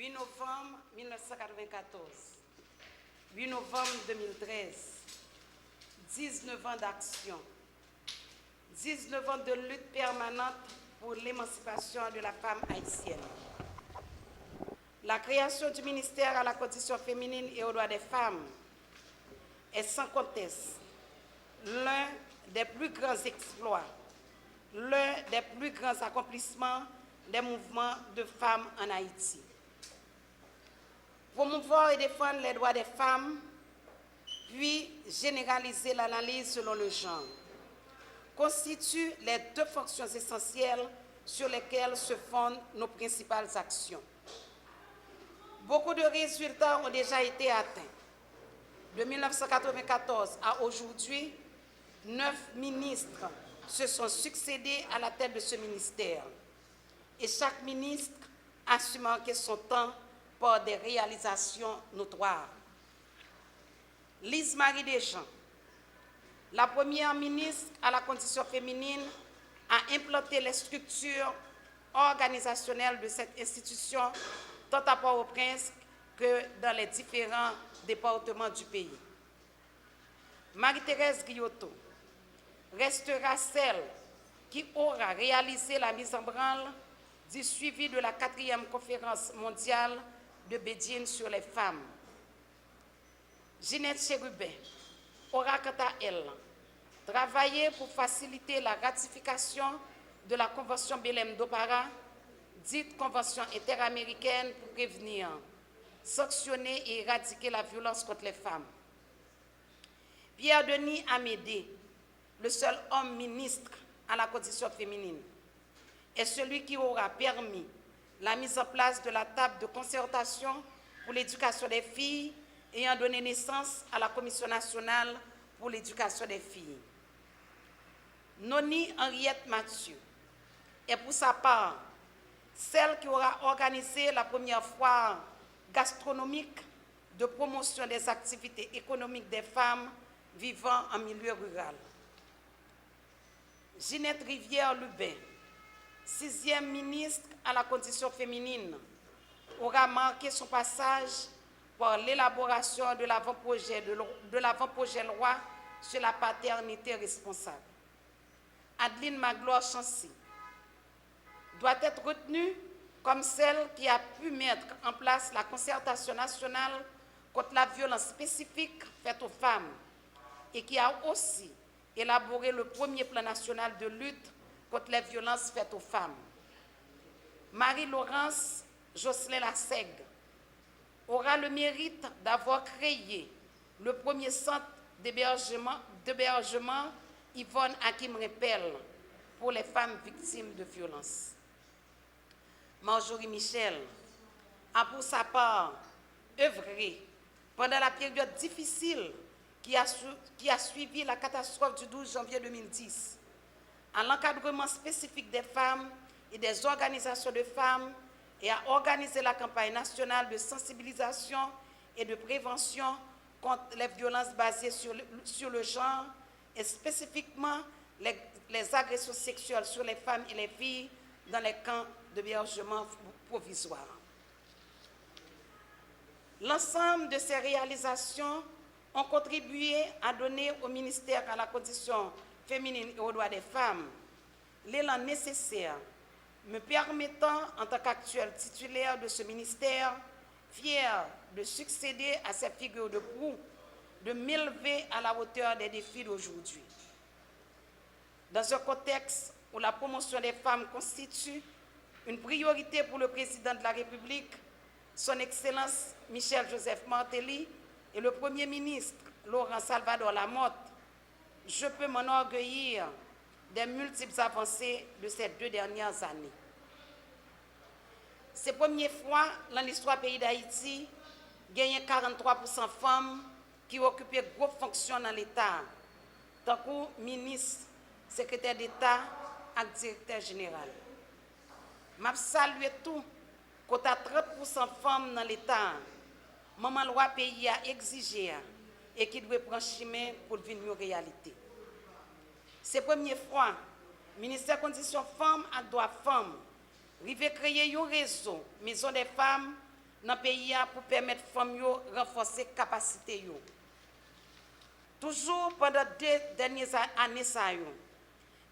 8 novembre 1994, 8 novembre 2013, 19 ans d'action, 19 ans de lutte permanente pour l'émancipation de la femme haïtienne. La création du ministère à la condition féminine et aux droits des femmes est sans conteste l'un des plus grands exploits, l'un des plus grands accomplissements des mouvements de femmes en Haïti. Promouvoir et défendre les droits des femmes, puis généraliser l'analyse selon le genre, constituent les deux fonctions essentielles sur lesquelles se fondent nos principales actions. Beaucoup de résultats ont déjà été atteints. De 1994 à aujourd'hui, 9 ministres se sont succédés à la tête de ce ministère, et chaque ministre a su marquer son temps par des réalisations notoires. Lise Marie Deschamps, la première ministre à la condition féminine, a implanté les structures organisationnelles de cette institution tant à Port-au-Prince que dans les différents départements du pays. Marie-Thérèse Guillotot restera celle qui aura réalisé la mise en branle du suivi de la 4e conférence mondiale de Bédine sur les femmes. Ginette Chérubin aura quant à elle travaillé pour faciliter la ratification de la Convention Belém do Pará, dite Convention interaméricaine pour prévenir, sanctionner et éradiquer la violence contre les femmes. Pierre-Denis Amédée, le seul homme ministre à la condition féminine, est celui qui aura permis la mise en place de la table de concertation pour l'éducation des filles ayant donné naissance à la Commission nationale pour l'éducation des filles. Noni Henriette Mathieu est pour sa part celle qui aura organisé la première foire gastronomique de promotion des activités économiques des femmes vivant en milieu rural. Ginette Rivière-Lubin, 6e ministre à la condition féminine, aura marqué son passage par l'élaboration de l'avant-projet de loi sur la paternité responsable. Adeline Magloire-Chancy doit être retenue comme celle qui a pu mettre en place la concertation nationale contre la violence spécifique faite aux femmes et qui a aussi élaboré le premier plan national de lutte contre les violences faites aux femmes. Marie-Laurence Jocelyn Lassègue aura le mérite d'avoir créé le premier centre d'hébergement Yvonne Hakim Repel pour les femmes victimes de violences. Marjorie Michel a pour sa part œuvré pendant la période difficile qui a suivi la catastrophe du 12 janvier 2010 à l'encadrement spécifique des femmes et des organisations de femmes et a organisé la campagne nationale de sensibilisation et de prévention contre les violences basées sur le genre et spécifiquement les agressions sexuelles sur les femmes et les filles dans les camps d'hébergement provisoire. L'ensemble de ces réalisations ont contribué à donner au ministère à la condition féminine et aux droits des femmes l'élan nécessaire, me permettant, en tant qu'actuel titulaire de ce ministère, fier de succéder à cette figure de proue, de m'élever à la hauteur des défis d'aujourd'hui. Dans un contexte où la promotion des femmes constitue une priorité pour le président de la République, son Excellence Michel-Joseph Martelly et le Premier ministre Laurent Salvador Lamotte, je peux m'enorgueillir des multiples avancées de ces 2 dernières années. C'est la première fois dans l'histoire du pays d'Haïti, il y a 43% de femmes qui occupent de grosses fonctions dans l'État, tant que ministre, secrétaire d'État et directeur général. Je salue tout, quand à 30% de femmes dans l'État, maman loi pays a exigé et qui doit prendre chemin pour devenir une réalité. C'est la première fois, le ministère des Conditions Femmes et Droits Femmes, arrive à créer un réseau, Maison des Femmes, dans le pays pour permettre aux femmes de renforcer les capacités. Toujours pendant 2 dernières années,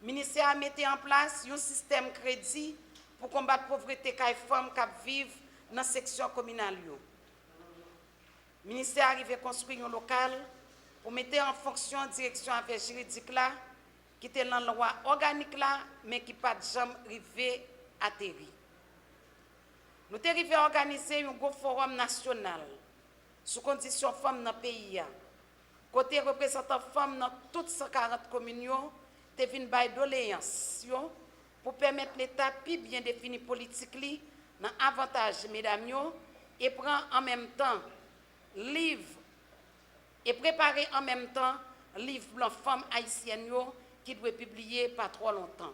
le ministère a mis en place un système de crédit pour combattre la pauvreté des femmes qui vivent dans la section communale. Le ministère est arrivé à construire un local pour mettre en fonction la direction affaires juridiques là, qui était dans la loi organique là, mais qui n'a pas jamais arrivé à atterrir. Nous avons arrivé à organiser un gros forum national sous condition femmes dans le pays. Côté représentant femmes dans toutes 140 communes, te vinn bay doléance pour permettre l'État plus bien définir politique li dans avantage mesdames yo et prend en même temps livre et préparer en même temps livre blanc femmes haïtiennes yo qui doit publier pas trop longtemps.